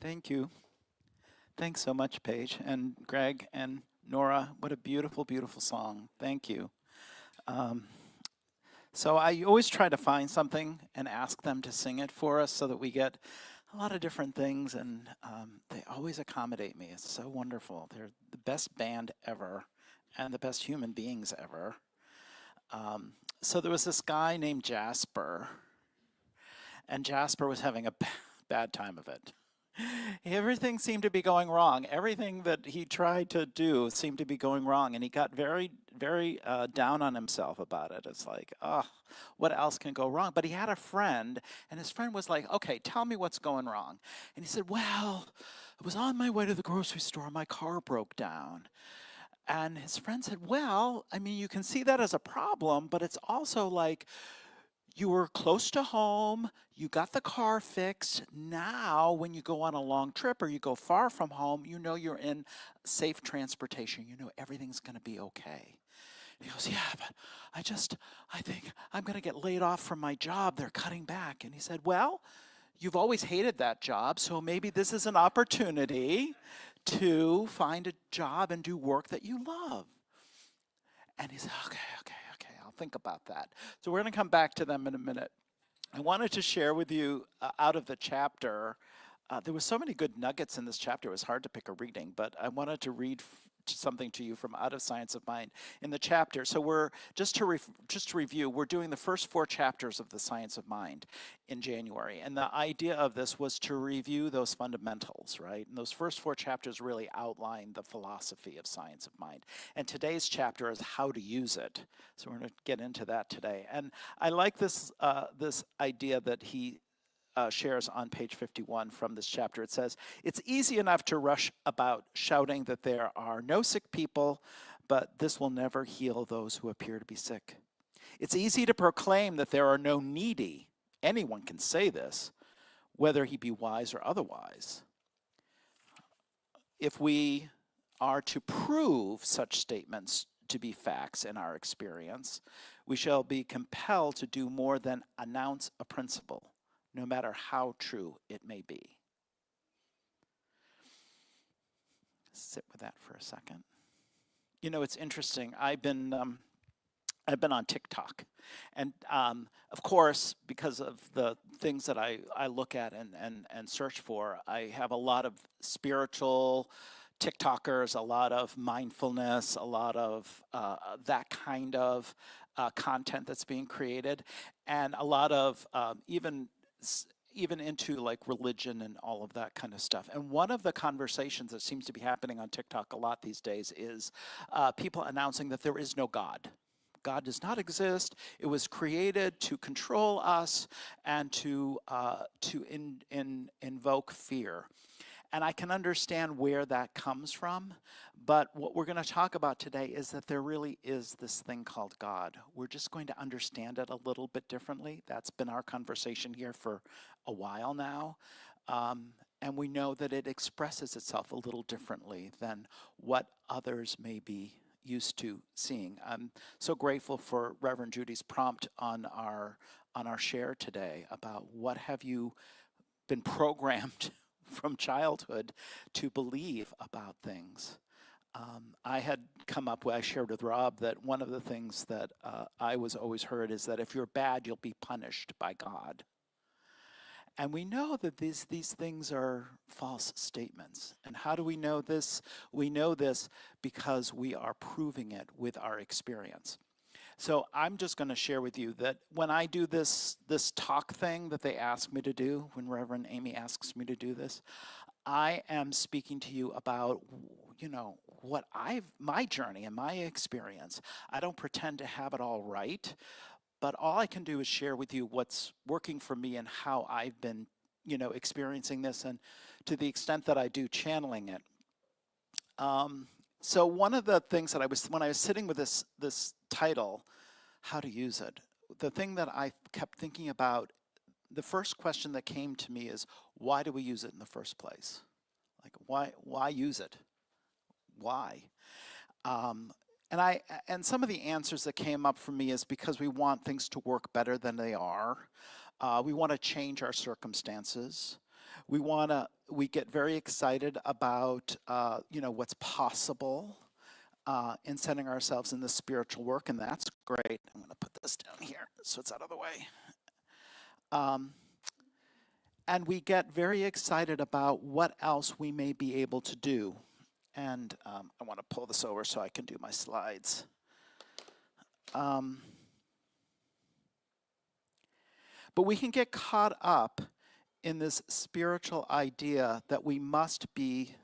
Thank you. Thanks so much, Paige and Greg and Nora. What a beautiful, beautiful song. Thank you. Um, so I always try to find something and ask them to sing it for us so that we get a lot of different things, and they always accommodate me. It's so wonderful. They're the best band ever and the best human beings ever. So there was this guy named Jasper, and Jasper was having a bad time of it. Everything seemed to be going wrong. Everything that he tried to do seemed to be going wrong, and he got very, very down on himself about it. It's like, oh, what else can go wrong? But he had a friend, and his friend was like, okay, tell me what's going wrong. And he said, well, I was on my way to the grocery store, my car broke down. And his friend said, well, I mean, you can see that as a problem, but it's also like you were close to home, you got the car fixed. Now, when you go on a long trip or you go far from home, you know you're in safe transportation. You know everything's going to be okay. He goes, yeah, but I think I'm going to get laid off from my job. They're cutting back. And he said, well, you've always hated that job, so maybe this is an opportunity to find a job and do work that you love. And he said, okay, okay, okay, I'll think about that. So we're going to come back to them in a minute. I wanted to share with you out of the chapter. There were so many good nuggets in this chapter. It was hard to pick a reading, but I wanted to read something to you from Out of Science of Mind in the chapter. So we're just to review. We're doing the first 4 chapters of the Science of Mind in January, and the idea of this was to review those fundamentals, right? And those first 4 chapters really outline the philosophy of science of mind. And today's chapter is how to use it. So we're going to get into that today. And I like this idea that he shares on page 51 from this chapter. It says, it's easy enough to rush about shouting that there are no sick people, but this will never heal those who appear to be sick. It's easy to proclaim that there are no needy. Anyone can say this, whether he be wise or otherwise. If we are to prove such statements to be facts in our experience, we shall be compelled to do more than announce a principle, no matter how true it may be. Sit with that for a second. You know, it's interesting. I've been on TikTok, and of course, because of the things that I look at and search for, I have a lot of spiritual TikTokers, a lot of mindfulness, a lot of that kind of content that's being created, and a lot of even into like religion and all of that kind of stuff. And one of the conversations that seems to be happening on TikTok a lot these days is people announcing that there is no God. God does not exist. It was created to control us and to invoke fear. And I can understand where that comes from, but what we're going to talk about today is that there really is this thing called God. We're just going to understand it a little bit differently. That's been our conversation here for a while now. And we know that it expresses itself a little differently than what others may be used to seeing. I'm so grateful for Reverend Judy's prompt on our share today about what have you been programmed from childhood to believe about things. I had come up with, I shared with Rob that one of the things that I was always heard is that if you're bad, you'll be punished by God. And we know that these things are false statements. And how do we know this? We know this because we are proving it with our experience. So I'm just going to share with you that when I do this talk thing that they ask me to do, when Reverend Amy asks me to do this, I am speaking to you about, you know, my journey and my experience. I don't pretend to have it all right, but all I can do is share with you what's working for me and how I've been, you know, experiencing this, and to the extent that I do channeling it. So one of the things that when I was sitting with this title, how to use it, the thing that I kept thinking about, the first question that came to me is, why do we use it in the first place? Like, why use it? Why? And some of the answers that came up for me is because we want things to work better than they are. We want to change our circumstances. We get very excited about, what's possible in setting ourselves in the spiritual work, and that's great. I'm going to put this down here so it's out of the way. Um, and we get very excited about what else we may be able to do. And I want to pull this over so I can do my slides. But we can get caught up in this spiritual idea that we must be,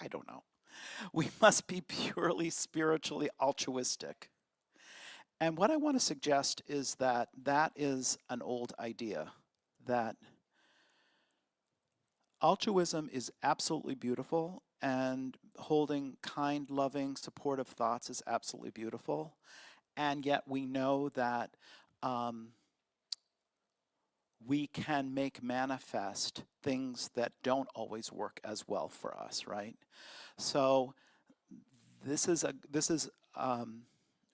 I don't know. We must be purely spiritually altruistic. And what I want to suggest is that that is an old idea, that altruism is absolutely beautiful, and holding kind, loving, supportive thoughts is absolutely beautiful. And yet we know that we can make manifest things that don't always work as well for us, right? So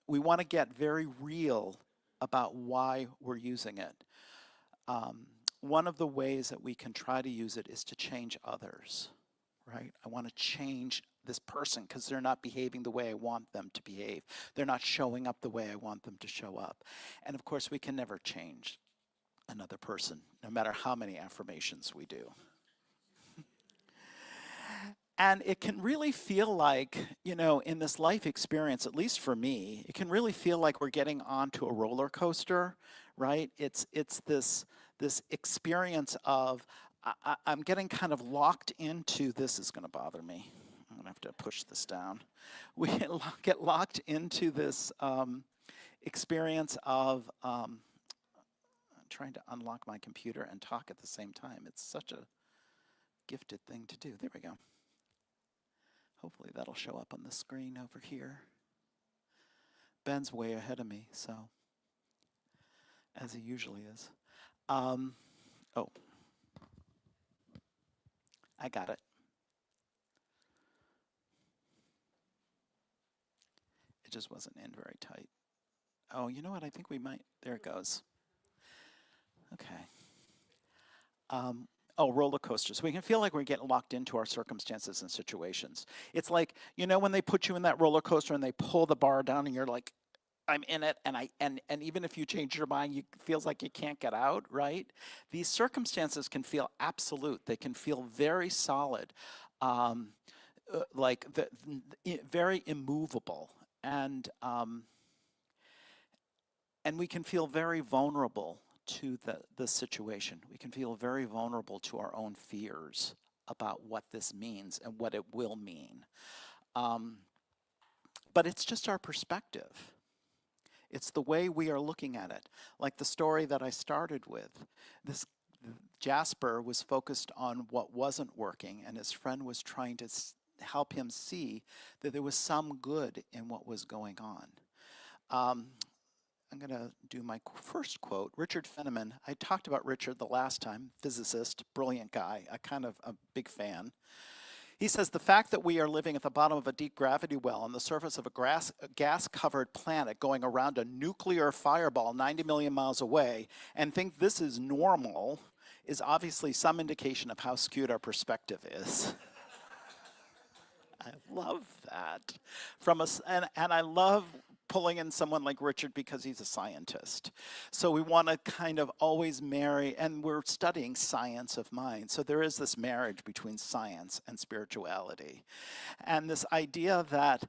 we want to get very real about why we're using it. One of the ways that we can try to use it is to change others, right? I want to change this person because they're not behaving the way I want them to behave. They're not showing up the way I want them to show up. And of course, we can never change another person, no matter how many affirmations we do. And it can really feel like, in this life experience, at least for me, it can really feel like we're getting onto a roller coaster, right? It's this experience of I'm getting kind of locked into, this is going to bother me. I'm going to have to push this down. We get locked into this experience of trying to unlock my computer and talk at the same time. It's such a gifted thing to do. There we go. Hopefully that'll show up on the screen over here. Ben's way ahead of me, so, as he usually is. Oh, I got it. It just wasn't in very tight. Oh, you know what? I think we might, there it goes. Okay. Roller coasters. We can feel like we're getting locked into our circumstances and situations. It's like, when they put you in that roller coaster and they pull the bar down and you're like, I'm in it, and even if you change your mind, it feels like you can't get out, right? These circumstances can feel absolute. They can feel very solid, like very immovable, and we can feel very vulnerable to the situation. We can feel very vulnerable to our own fears about what this means and what it will mean. But it's just our perspective. It's the way we are looking at it. Like the story that I started with. This Jasper was focused on what wasn't working, and his friend was trying to help him see that there was some good in what was going on. I'm going to do my first quote. Richard Feynman. I talked about Richard the last time, physicist, brilliant guy, a big fan. He says, the fact that we are living at the bottom of a deep gravity well on the surface of a gas-covered planet going around a nuclear fireball 90 million miles away and think this is normal is obviously some indication of how skewed our perspective is. I love that. And I love pulling in someone like Richard because he's a scientist. So we want to kind of always marry, and we're studying science of mind. So there is this marriage between science and spirituality. And this idea that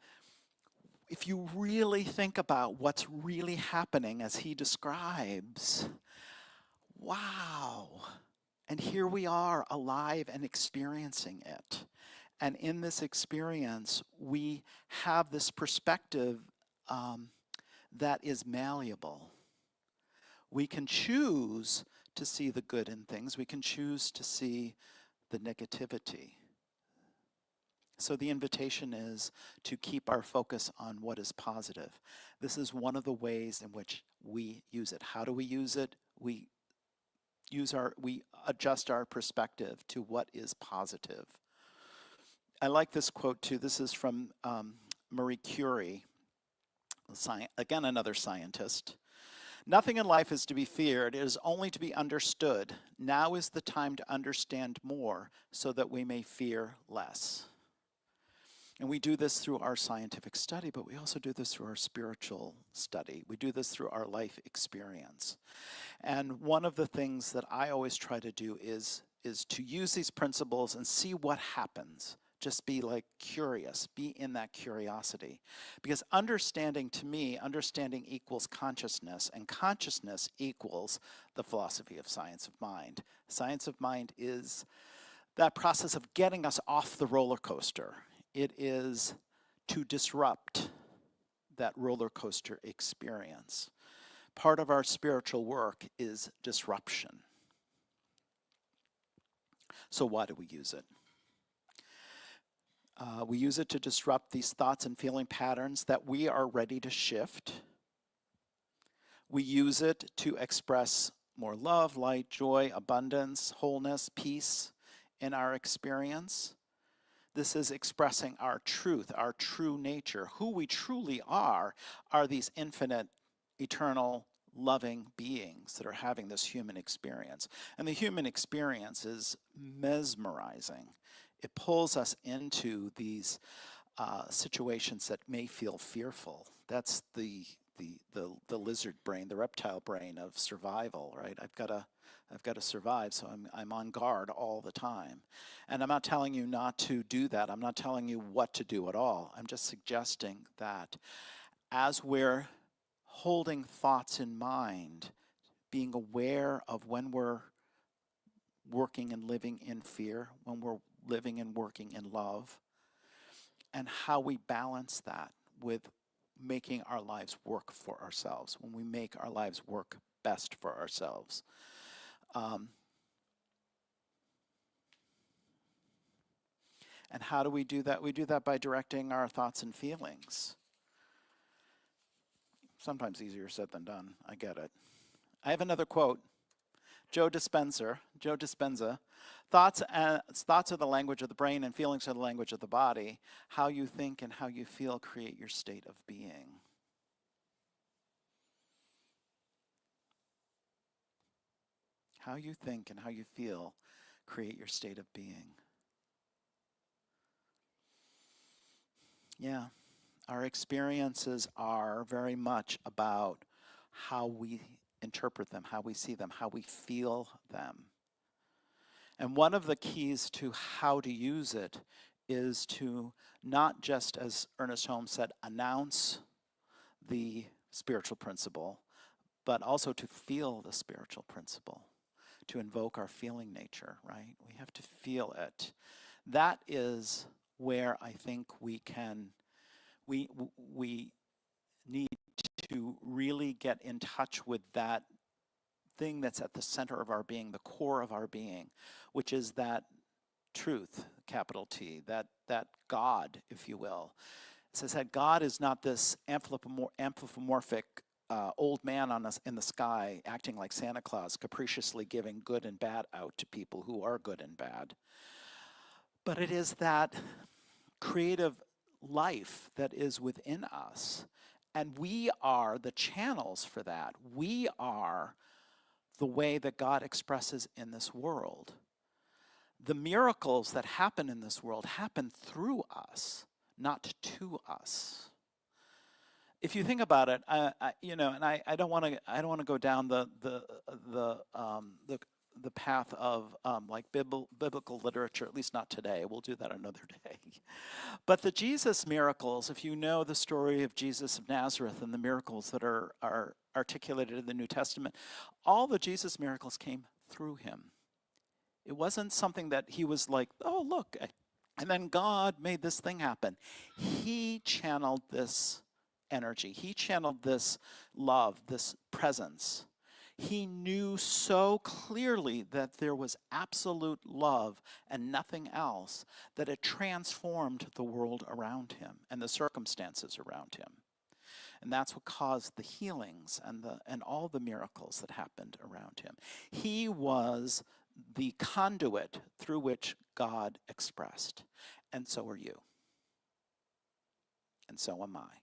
if you really think about what's really happening as he describes, wow. And here we are alive and experiencing it. And in this experience, we have this perspective that is malleable. We can choose to see the good in things. We can choose to see the negativity. So the invitation is to keep our focus on what is positive. This is one of the ways in which we use it. How do we use it? We adjust our perspective to what is positive. I like this quote too. This is from Marie Curie, again another scientist. Nothing in life is to be feared, it is only to be understood. Now is the time to understand more so that we may fear less. And we do this through our scientific study, but we also do this through our spiritual study. We do this through our life experience. And one of the things that I always try to do is to use these principles and see what happens. Just be like curious, be in that curiosity. Because understanding, to me, understanding equals consciousness, and consciousness equals the philosophy of science of mind. Science of mind is that process of getting us off the roller coaster. It is to disrupt that roller coaster experience. Part of our spiritual work is disruption. So why do we use it? We use it to disrupt these thoughts and feeling patterns that we are ready to shift. We use it to express more love, light, joy, abundance, wholeness, peace in our experience. This is expressing our truth, our true nature. Who we truly are these infinite, eternal, loving beings that are having this human experience. And the human experience is mesmerizing. It pulls us into these situations that may feel fearful. That's the lizard brain, the reptile brain of survival, right? I've got to survive, so I'm on guard all the time. And I'm not telling you not to do that. I'm not telling you what to do at all. I'm just suggesting that as we're holding thoughts in mind, being aware of when we're working and living in fear, when we're living and working in love, and how we balance that with making our lives work for ourselves, when we make our lives work best for ourselves. And how do we do that? We do that by directing our thoughts and feelings. Sometimes easier said than done, I get it. I have another quote. Joe Dispenza, thoughts are the language of the brain and feelings are the language of the body. How you think and how you feel create your state of being. How you think and how you feel create your state of being. Yeah, our experiences are very much about how we interpret them, how we see them, how we feel them. And one of the keys to how to use it is to not just, as Ernest Holmes said, announce the spiritual principle, but also to feel the spiritual principle, to invoke our feeling nature, right? We have to feel it. That is where I think we need to really get in touch with that thing that's at the center of our being, the core of our being, which is that truth, capital T, that God, if you will. It says that God is not this anthropomorphic old man in the sky acting like Santa Claus, capriciously giving good and bad out to people who are good and bad. But it is that creative life that is within us. And we are the channels for that. We are the way that God expresses in this world. The miracles that happen in this world happen through us, not to us. If you think about it, and I don't want to go down the path of like biblical literature, at least not today. We'll do that another day. But the Jesus miracles, if you know the story of Jesus of Nazareth and the miracles that are articulated in the New Testament, all the Jesus miracles came through him. It wasn't something that he was like, oh, look, and then God made this thing happen. He channeled this energy. He channeled this love, this presence. He knew so clearly that there was absolute love and nothing else, that it transformed the world around him and the circumstances around him. And that's what caused the healings and all the miracles that happened around him. He was the conduit through which God expressed. And so are you. And so am I.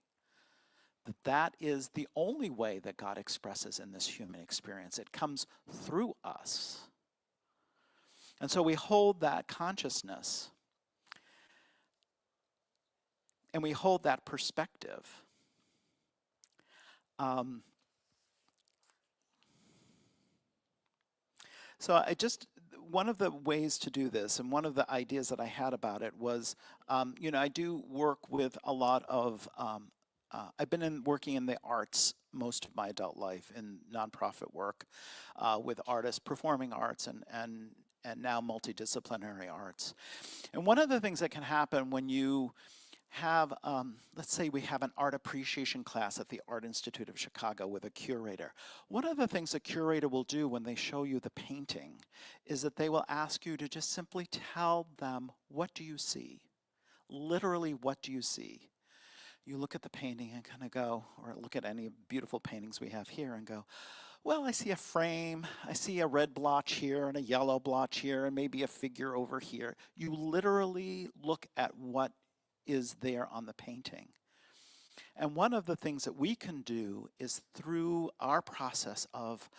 that is the only way that God expresses in this human experience. It comes through us. And so we hold that consciousness and we hold that perspective. So one of the ways to do this, and one of the ideas that I had about it was, I do work with a lot of, I've been working in the arts most of my adult life in nonprofit work with artists, performing arts, and now multidisciplinary arts. And one of the things that can happen when you have, let's say we have an art appreciation class at the Art Institute of Chicago with a curator. One of the things a curator will do when they show you the painting is that they will ask you to just simply tell them, what do you see? Literally, what do you see? You look at the painting and kind of go, or look at any beautiful paintings we have here and go, well, I see a frame, I see a red blotch here and a yellow blotch here and maybe a figure over here. You literally look at what is there on the painting. And one of the things that we can do is through our process of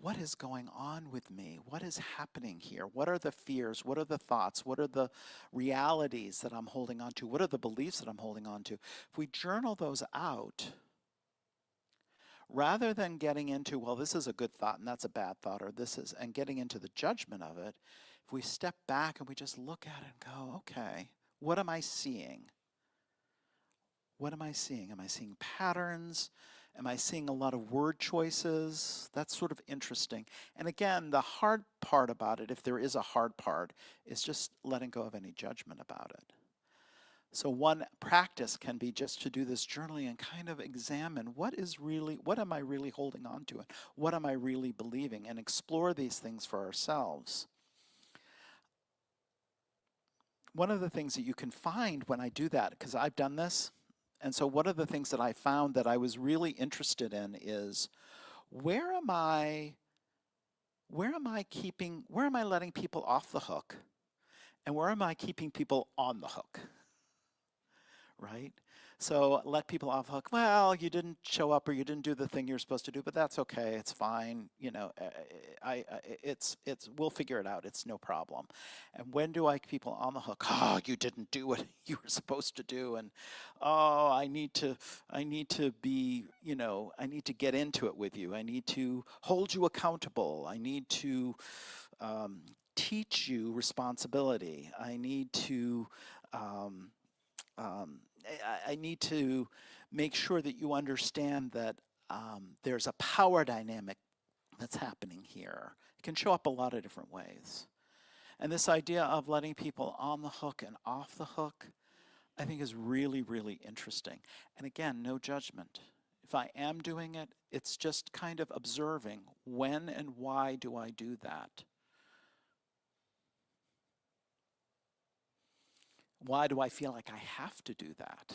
what is going on with me? What is happening here? What are the fears? What are the thoughts? What are the realities that I'm holding on to? What are the beliefs that I'm holding on to? If we journal those out, rather than getting into, well, this is a good thought and that's a bad thought, or this is, and getting into the judgment of it, if we step back and we just look at it and go, okay, what am I seeing? What am I seeing? Am I seeing patterns? Am I seeing a lot of word choices? That's sort of interesting. And again, the hard part about it, if there is a hard part, is just letting go of any judgment about it. So one practice can be just to do this journaling and kind of examine what am I really holding on to, and what am I really believing, and explore these things for ourselves. One of the things that you can find when I do that, because I've done this, and so one of the things that I found that I was really interested in is where am I letting people off the hook, and where am I keeping people on the hook, right? So let people off the hook. Well, you didn't show up or you didn't do the thing you're supposed to do, but that's okay. It's fine. We'll figure it out. It's no problem. And when do I keep people on the hook? Oh, you didn't do what you were supposed to do, and oh, I need to be, I need to get into it with you. I need to hold you accountable. I need to teach you responsibility. I need to. I need to make sure that you understand that there's a power dynamic that's happening here. It can show up a lot of different ways. And this idea of letting people on the hook and off the hook, I think is really, really interesting. And again, no judgment. If I am doing it, it's just kind of observing when and why do I do that? Why do I feel like I have to do that?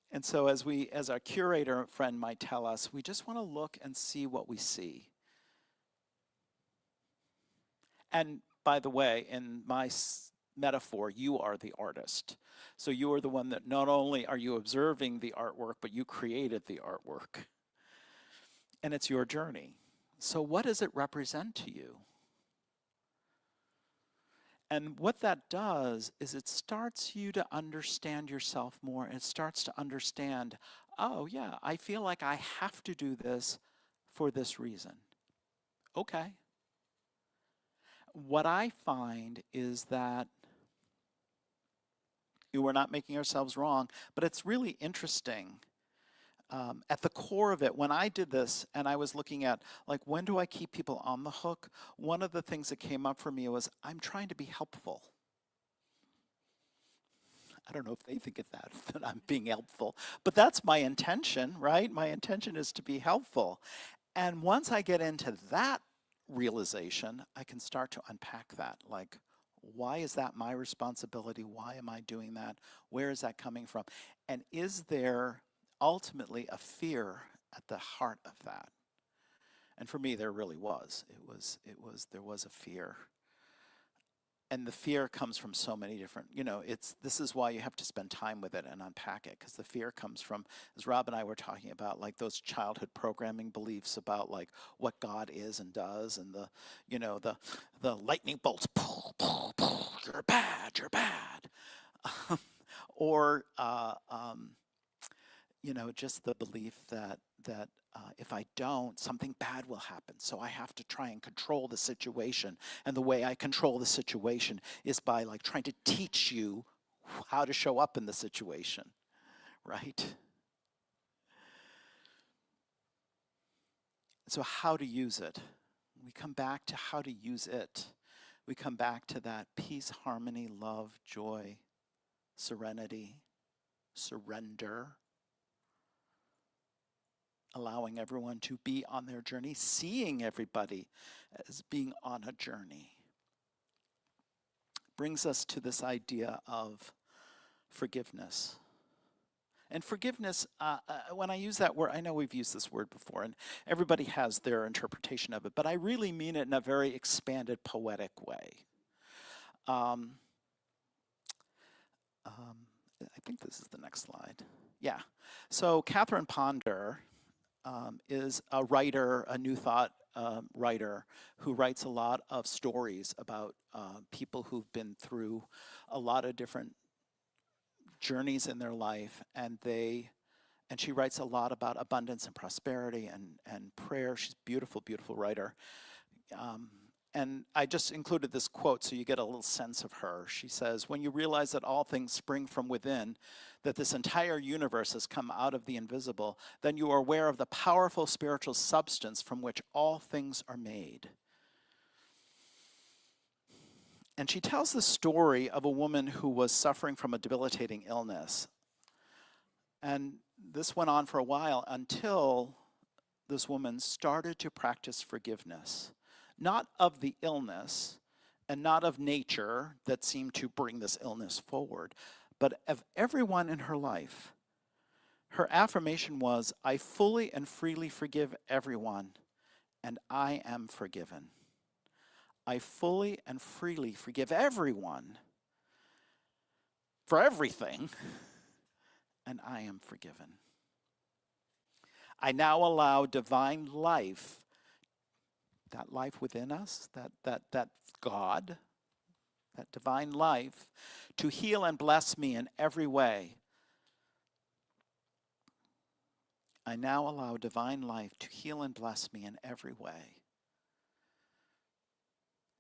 And so as our curator friend might tell us, we just want to look and see what we see. And by the way, in my metaphor, you are the artist. So you are the one that not only are you observing the artwork, but you created the artwork. And it's your journey. So what does it represent to you? And what that does is it starts you to understand yourself more. It starts to understand, oh yeah, I feel like I have to do this for this reason. Okay. What I find is that we're not making ourselves wrong, but it's really interesting. At the core of it, when I did this and I was looking at, like, when do I keep people on the hook? One of the things that came up for me was, I'm trying to be helpful. I don't know if they think of that I'm being helpful, but that's my intention, right? My intention is to be helpful. And once I get into that realization, I can start to unpack that. Like, why is that my responsibility? Why am I doing that? Where is that coming from? And is there ultimately a fear at the heart of that? And for me, there really was. There was a fear. and the fear comes from so many different, this is why you have to spend time with it and unpack it, because the fear comes from, as Rob and I were talking about, like those childhood programming beliefs about like what God is and does, and the lightning bolts, pull, pull, pull, you're bad, or just the belief that if I don't, something bad will happen. So I have to try and control the situation. And the way I control the situation is by like trying to teach you how to show up in the situation, right? So how to use it. We come back to how to use it. We come back to that peace, harmony, love, joy, serenity, surrender, allowing everyone to be on their journey, seeing everybody as being on a journey. Brings us to this idea of forgiveness. And forgiveness, when I use that word, I know we've used this word before, and everybody has their interpretation of it, but I really mean it in a very expanded, poetic way. I think this is the next slide. Yeah. So Catherine Ponder is a writer, a New Thought writer, who writes a lot of stories about people who've been through a lot of different journeys in their life, and she writes a lot about abundance and prosperity and prayer. She's a beautiful, beautiful writer. And I just included this quote so you get a little sense of her. She says, "When you realize that all things spring from within, that this entire universe has come out of the invisible, then you are aware of the powerful spiritual substance from which all things are made." And she tells the story of a woman who was suffering from a debilitating illness. And this went on for a while until this woman started to practice forgiveness. Not of the illness and not of nature that seemed to bring this illness forward, but of everyone in her life. Her affirmation was, "I fully and freely forgive everyone, and I am forgiven." I fully and freely forgive everyone for everything, and I am forgiven. I now allow divine life, that life within us, that God, that divine life, to heal and bless me in every way. I now allow divine life to heal and bless me in every way.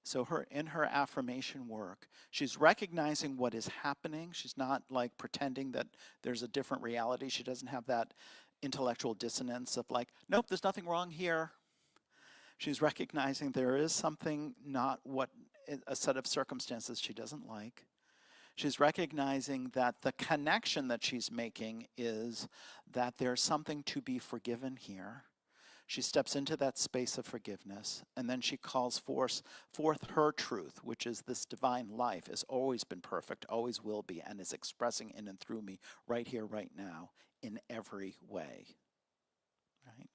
So in her affirmation work, she's recognizing what is happening. She's not like pretending that there's a different reality. She doesn't have that intellectual dissonance of like, nope, there's nothing wrong here. She's recognizing there is something, not what a set of circumstances she doesn't like. She's recognizing that the connection that she's making is that there's something to be forgiven here. She steps into that space of forgiveness, and then she calls forth her truth, which is this divine life has always been perfect, always will be, and is expressing in and through me right here, right now, in every way. Right?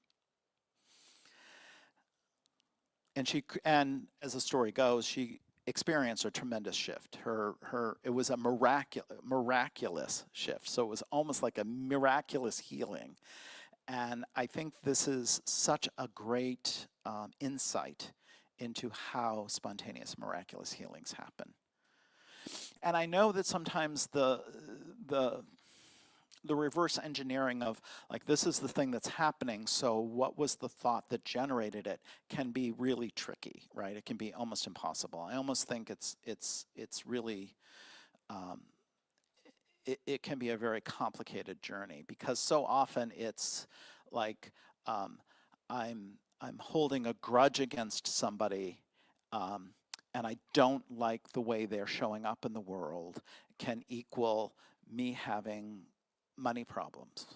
And as the story goes, she experienced a tremendous shift. It was a miraculous shift. So it was almost like a miraculous healing. And I think this is such a great insight into how spontaneous, miraculous healings happen. And I know that sometimes the reverse engineering of like, this is the thing that's happening, so what was the thought that generated it, can be really tricky, right? It can be almost impossible. I almost think it's really, it can be a very complicated journey, because so often it's like, I'm holding a grudge against somebody, and I don't like the way they're showing up in the world, can equal me having money problems.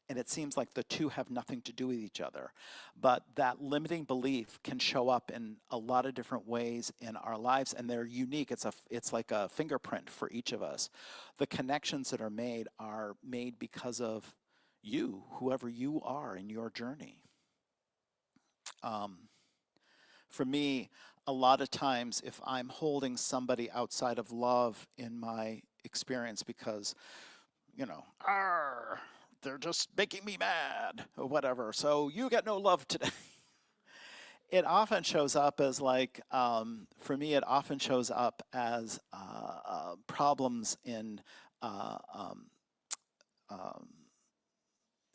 And it seems like the two have nothing to do with each other. But that limiting belief can show up in a lot of different ways in our lives, and they're unique. It's like a fingerprint for each of us. The connections that are made because of you, whoever you are in your journey. For me, a lot of times if I'm holding somebody outside of love in my experience because, "Arr, they're just making me mad," or whatever, so you get no love today. It often shows up as like, for me, it often shows up as problems uh, um, um,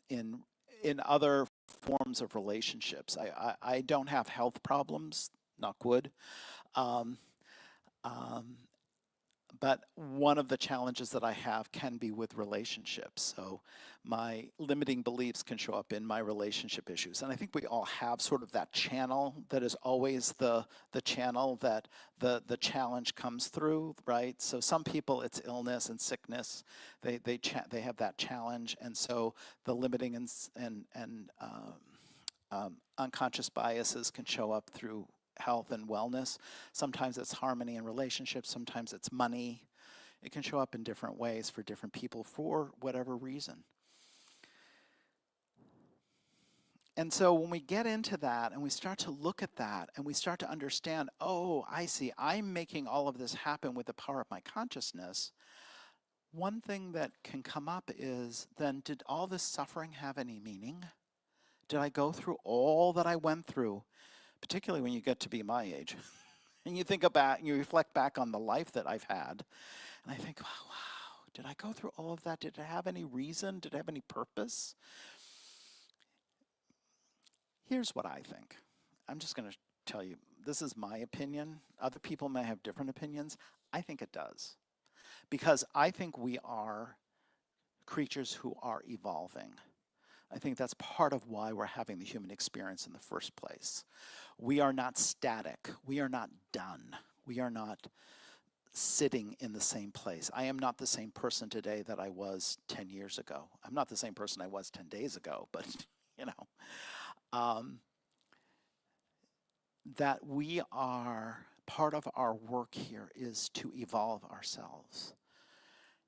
in in other forms of relationships. I don't have health problems, knock wood. Um, um, but one of the challenges that I have can be with relationships. So my limiting beliefs can show up in my relationship issues. And I think we all have sort of that channel that is always the channel that the challenge comes through, right? So some people it's illness and sickness. They have that challenge. And so the limiting and unconscious biases can show up through health and wellness. Sometimes it's harmony in relationships, sometimes it's money. It can show up in different ways for different people for whatever reason. And so when we get into that and we start to look at that and we start to understand, oh, I see, I'm making all of this happen with the power of my consciousness, one thing that can come up is then, did all this suffering have any meaning? Did I go through all that I went through, particularly when you get to be my age? And you think about and you reflect back on the life that I've had, and I think, wow, did I go through all of that? Did it have any reason? Did it have any purpose? Here's what I think. I'm just going to tell you, this is my opinion. Other people may have different opinions. I think it does. Because I think we are creatures who are evolving. I think that's part of why we're having the human experience in the first place. We are not static. We are not done. We are not sitting in the same place. I am not the same person today that I was 10 years ago. I'm not the same person I was 10 days ago, but that we are, part of our work here is to evolve ourselves.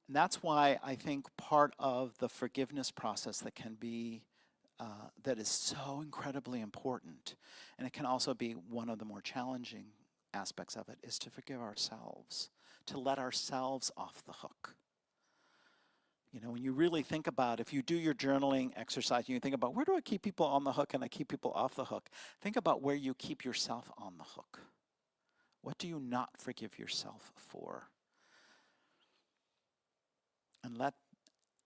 And that's why I think part of the forgiveness process that can be, that is so incredibly important, and it can also be one of the more challenging aspects of it, is to forgive ourselves, to let ourselves off the hook. When you really think about, if you do your journaling exercise, and you think about, where do I keep people on the hook and I keep people off the hook? Think about where you keep yourself on the hook. What do you not forgive yourself for? And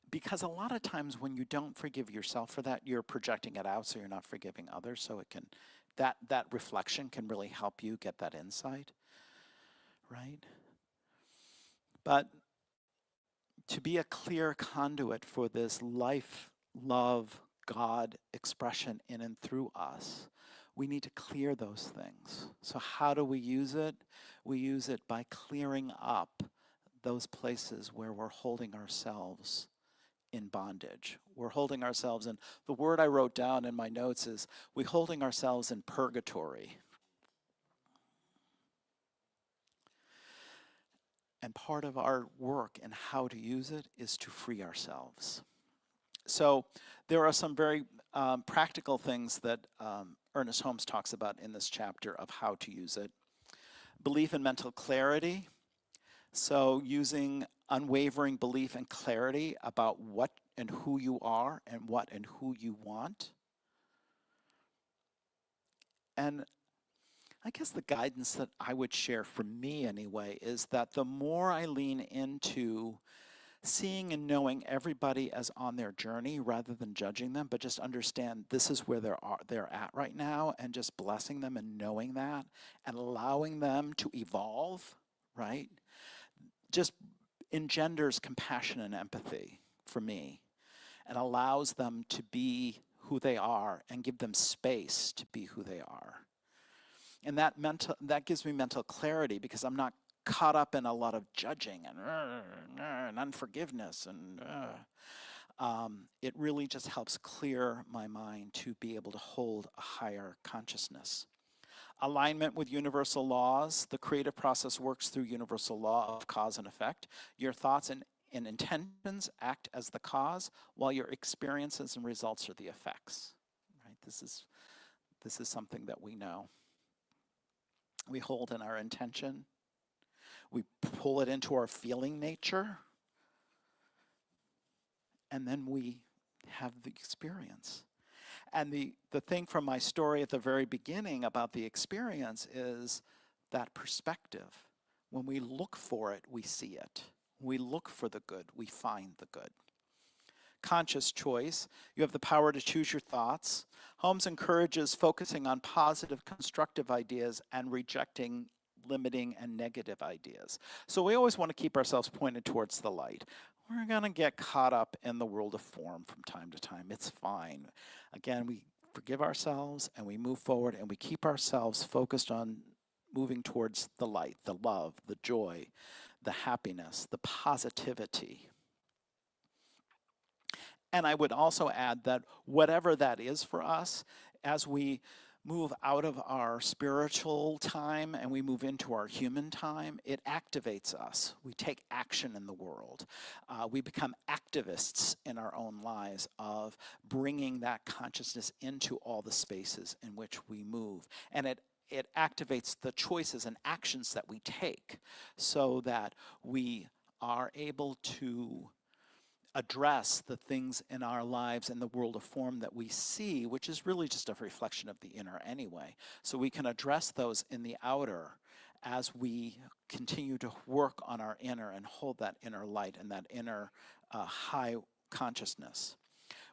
because a lot of times when you don't forgive yourself for that, you're projecting it out, so you're not forgiving others. So that reflection can really help you get that insight, right? But to be a clear conduit for this life, love, God expression in and through us, we need to clear those things. So how do we use it? We use it by clearing up those places where we're holding ourselves in bondage. We're holding ourselves in, the word I wrote down in my notes is, we're holding ourselves in purgatory. And part of our work and how to use it is to free ourselves. So there are some very practical things that Ernest Holmes talks about in this chapter of how to use it. Belief and mental clarity. So using unwavering belief and clarity about what and who you are and what and who you want. And I guess the guidance that I would share for me anyway is that the more I lean into seeing and knowing everybody as on their journey rather than judging them, but just understand this is where they're at right now, and just blessing them and knowing that and allowing them to evolve, right? Just engenders compassion and empathy for me and allows them to be who they are and give them space to be who they are. And that gives me mental clarity, because I'm not caught up in a lot of judging and unforgiveness, and it really just helps clear my mind to be able to hold a higher consciousness. Alignment with universal laws. The creative process works through universal law of cause and effect. Your thoughts and intentions act as the cause, while your experiences and results are the effects. Right? This is something that we know. we hold in our intention, we pull it into our feeling nature, and then we have the experience. And the thing from my story at the very beginning about the experience is that perspective. When we look for it, we see it. When we look for the good, we find the good. Conscious choice. You have the power to choose your thoughts. Holmes encourages focusing on positive, constructive ideas and rejecting limiting and negative ideas. So we always want to keep ourselves pointed towards the light. We're going to get caught up in the world of form from time to time. It's fine. Again, we forgive ourselves and we move forward and we keep ourselves focused on moving towards the light, the love, the joy, the happiness, the positivity. And I would also add that whatever that is for us, as we move out of our spiritual time and we move into our human time, it activates us. We take action in the world. We become activists in our own lives of bringing that consciousness into all the spaces in which we move. And it activates the choices and actions that we take so that we are able to address the things in our lives in the world of form that we see, which is really just a reflection of the inner anyway. So we can address those in the outer as we continue to work on our inner and hold that inner light and that inner high consciousness.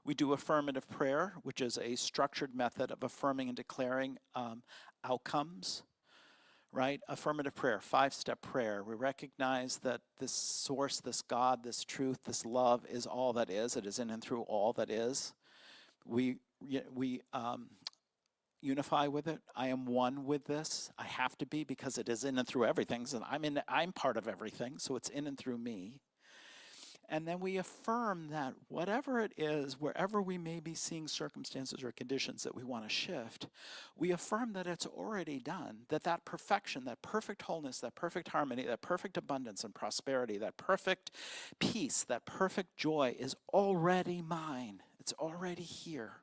We do affirmative prayer, which is a structured method of affirming and declaring outcomes. Right? Affirmative prayer, 5-step prayer. We recognize that this source, this God, this truth, this love is all that is. It is in and through all that is. We unify with it. I am one with this. I have to be because it is in and through everything. So I'm part of everything, so it's in and through me. And then we affirm that whatever it is, wherever we may be seeing circumstances or conditions that we want to shift, we affirm that it's already done, that perfection, that perfect wholeness, that perfect harmony, that perfect abundance and prosperity, that perfect peace, that perfect joy is already mine. It's already here.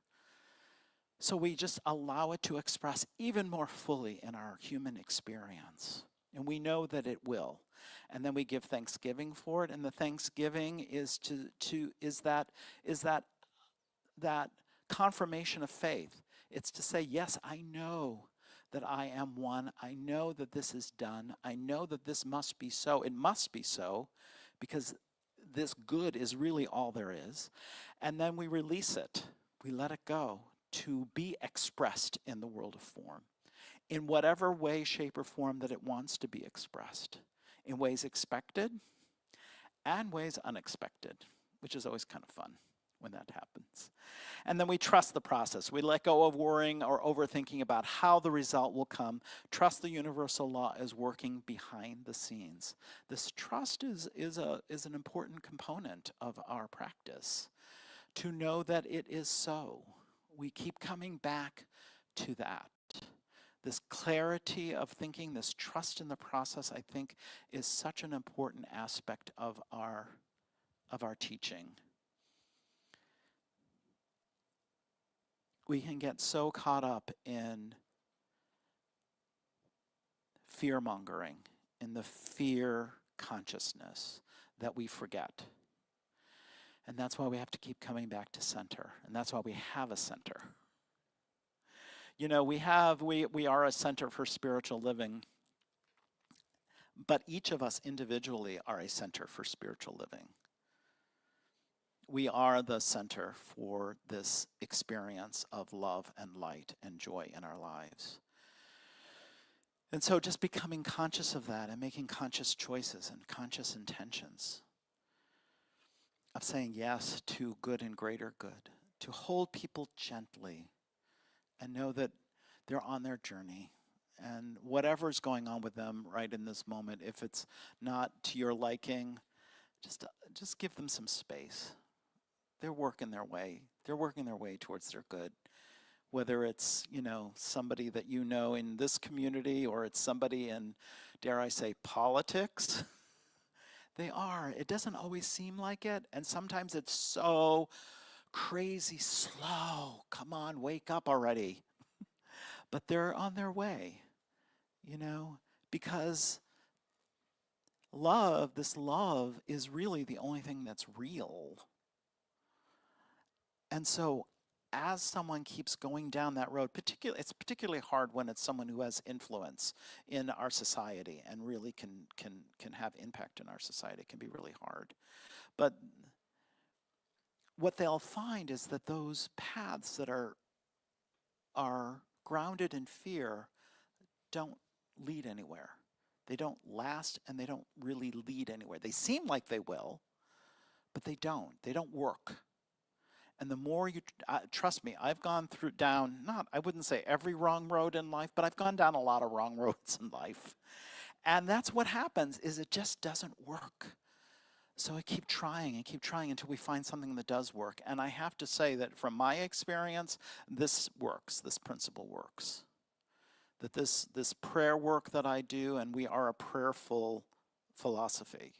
So we just allow it to express even more fully in our human experience. And we know that it will. And then we give thanksgiving for it. And the thanksgiving is that confirmation of faith. It's to say, yes, I know that I am one. I know that this is done. I know that this must be so. It must be so because this good is really all there is. And then we release it. We let it go to be expressed in the world of form in whatever way, shape, or form that it wants to be expressed. In ways expected and ways unexpected, which is always kind of fun when that happens. And then we trust the process. We let go of worrying or overthinking about how the result will come. Trust the universal law is working behind the scenes. This trust is an important component of our practice. To know that it is so. We keep coming back to that. This clarity of thinking, this trust in the process, I think, is such an important aspect of our teaching. We can get so caught up in fear-mongering, in the fear consciousness, that we forget. And that's why we have to keep coming back to center. And that's why we have a center. You know, we are a center for spiritual living, but each of us individually are a center for spiritual living. We are the center for this experience of love and light and joy in our lives. And so just becoming conscious of that and making conscious choices and conscious intentions of saying yes to good and greater good, to hold people gently and know that they're on their journey. And whatever's going on with them right in this moment, if it's not to your liking, just give them some space. They're working their way. They're working their way towards their good. Whether it's, somebody that you know in this community or it's somebody in, dare I say, politics. They are. It doesn't always seem like it. And sometimes it's so crazy slow. Come on, wake up already. But they're on their way. because this love is really the only thing that's real. And so as someone keeps going down that road, it's particularly hard when it's someone who has influence in our society and really can have impact in our society. It can be really hard. But what they'll find is that those paths that are grounded in fear don't lead anywhere. They don't last, and they don't really lead anywhere. They seem like they will, but they don't. They don't work. And the more you, trust me, I've gone down, I wouldn't say every wrong road in life, but I've gone down a lot of wrong roads in life. And that's what happens, is it just doesn't work. So I keep trying until we find something that does work. And I have to say that from my experience, this works, this principle works. That this prayer work that I do, and we are a prayerful philosophy.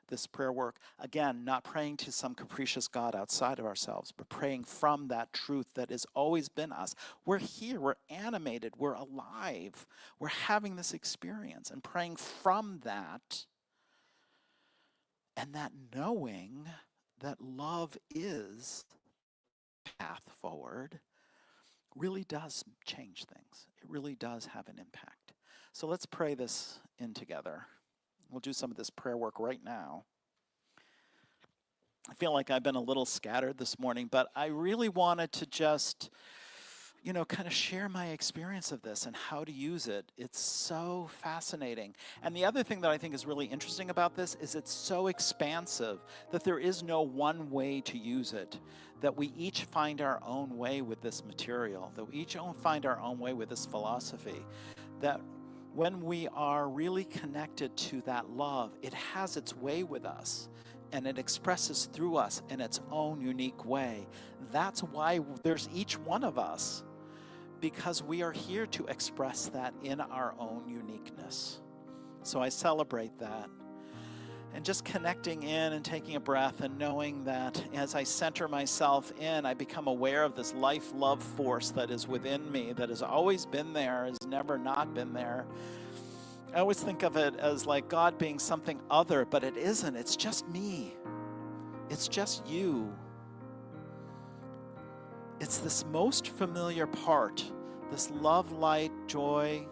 This prayer work, again, not praying to some capricious God outside of ourselves, but praying from that truth that has always been us. We're here, we're animated, we're alive, we're having this experience, and praying from that, and that knowing that love is the path forward really does change things. It really does have an impact. So let's pray this in together. We'll do some of this prayer work right now. I feel like I've been a little scattered this morning, but I really wanted to just, kind of share my experience of this and how to use it. It's so fascinating. And the other thing that I think is really interesting about this is it's so expansive that there is no one way to use it, that we each find our own way with this material, that we each find our own way with this philosophy, that when we are really connected to that love, it has its way with us, and it expresses through us in its own unique way. That's why there's each one of us, because we are here to express that in our own uniqueness. So I celebrate that. And just connecting in and taking a breath and knowing that as I center myself in, I become aware of this life-love force that is within me, that has always been there, has never not been there. I always think of it as like God being something other, but it isn't. It's just me. It's just you. It's this most familiar part, this love, light, joy,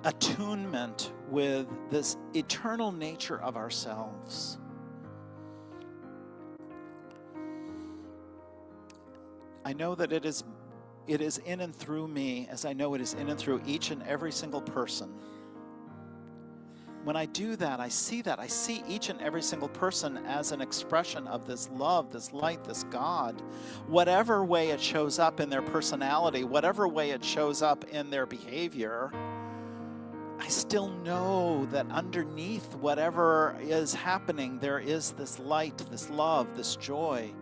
attunement with this eternal nature of ourselves. I know that it is in and through me, as I know it is in and through each and every single person. When I do that, I see each and every single person as an expression of this love, this light, this God. Whatever way it shows up in their personality, whatever way it shows up in their behavior, I still know that underneath whatever is happening, there is this light, this love, this joy.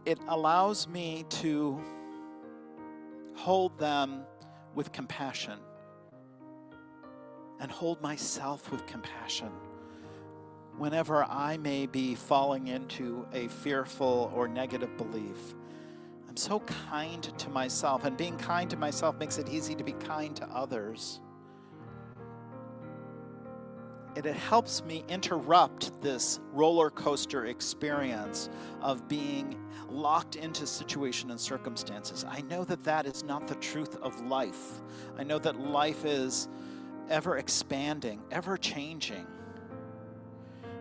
It allows me to hold them with compassion and hold myself with compassion whenever I may be falling into a fearful or negative belief. I'm so kind to myself, and being kind to myself makes it easy to be kind to others. It helps me interrupt this roller coaster experience of being locked into situation and circumstances. I know that that is not the truth of life. I know that life is ever expanding, ever changing.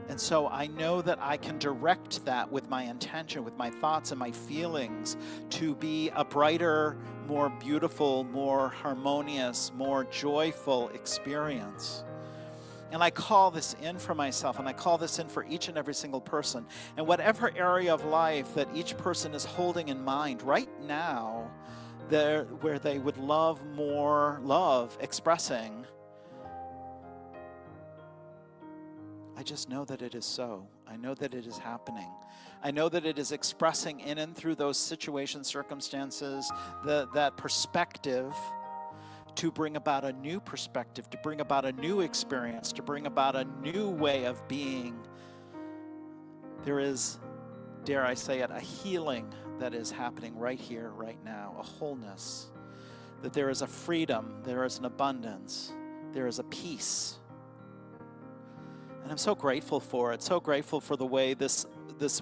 And so I know that I can direct that with my intention, with my thoughts and my feelings, to be a brighter, more beautiful, more harmonious, more joyful experience. And I call this in for myself, and I call this in for each and every single person. And whatever area of life that each person is holding in mind right now, where they would love more love expressing, I just know that it is so. I know that it is happening. I know that it is expressing in and through those situations, circumstances, that perspective, to bring about a new perspective, to bring about a new experience, to bring about a new way of being. There is dare I say it, a healing that is happening right here, right now, a wholeness, that there is a freedom, there is an abundance, there is a peace. And I'm so grateful for it, so grateful for the way this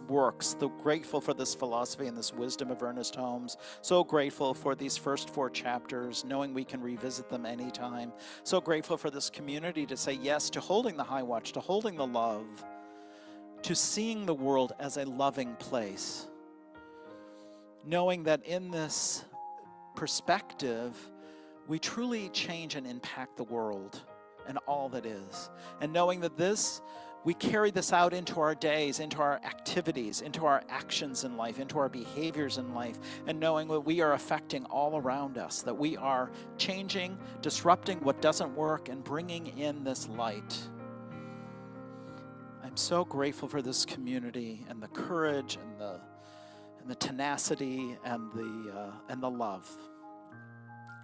works, so grateful for this philosophy and this wisdom of Ernest Holmes, so grateful for these first 4 chapters, knowing we can revisit them anytime, so grateful for this community to say yes to holding the high watch, to holding the love, to seeing the world as a loving place, knowing that in this perspective, we truly change and impact the world and all that is. And knowing that we carry this out into our days, into our activities, into our actions in life, into our behaviors in life, and knowing that we are affecting all around us, that we are changing, disrupting what doesn't work, and bringing in this light. I'm so grateful for this community and the courage and the tenacity and the love.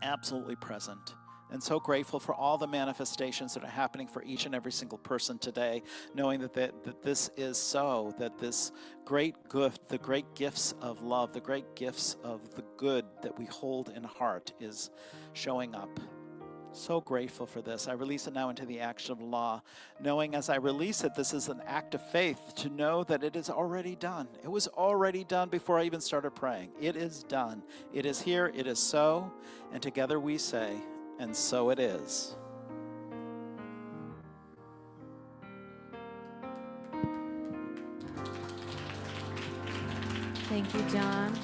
Absolutely present. And so grateful for all the manifestations that are happening for each and every single person today, knowing that this is so, that this great gift, the great gifts of love, the great gifts of the good that we hold in heart is showing up. So grateful for this. I release it now into the action of law, knowing as I release it, this is an act of faith to know that it is already done. It was already done before I even started praying. It is done. It is here. It is so. And together we say, and so it is. Thank you, John.